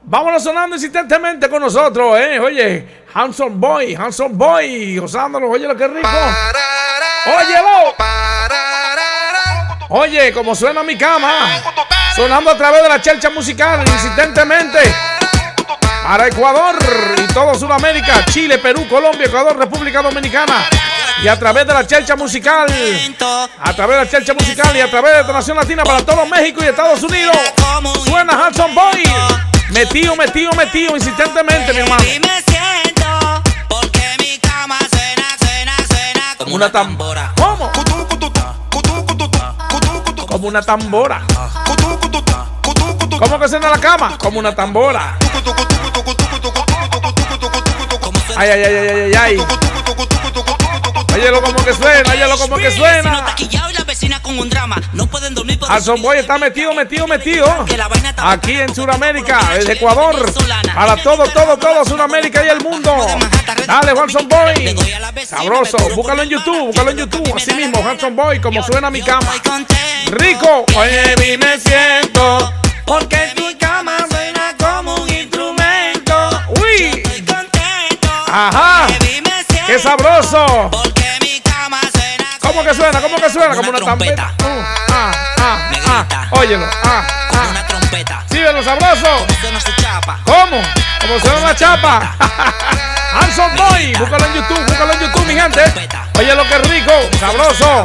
Vámonos sonando insistentemente con nosotros, Oye, Handsome Boy, gozándolo, oye lo que rico. Óyelo. Oye, como suena mi cama, sonando a través de la chelcha musical, insistentemente. Para Ecuador y todo Sudamérica, Chile, Perú, Colombia, Ecuador, República Dominicana. Y a través de la chelcha musical, y a través de Nación Latina para todo México y Estados Unidos. Suena Handsome Boy. Metido, insistentemente, mi hermano. Como una tambora. ¿Cómo? Como una tambora. ¿Cómo que suena la cama? Como una tambora. Ay. Óyelo como que suena. Handsome Boy está metido. Aquí en Sudamérica, desde Ecuador, para todo Sudamérica y el mundo. Dale, Handsome Boy. Sabroso. Búscalo en YouTube. Así mismo, Handsome Boy, como suena mi cama. Rico. Oye, vi me siento. Porque tu cama suena como un instrumento. Uy. Ajá. Qué sabroso. ¿Cómo que suena? Como una trompeta. Óyelo. Una trompeta. Síguelo, sabroso. ¿Cómo? Como suena una chapa. Handsome Boy. Búscalo en YouTube, mi gente. Oye lo que rico, sabroso.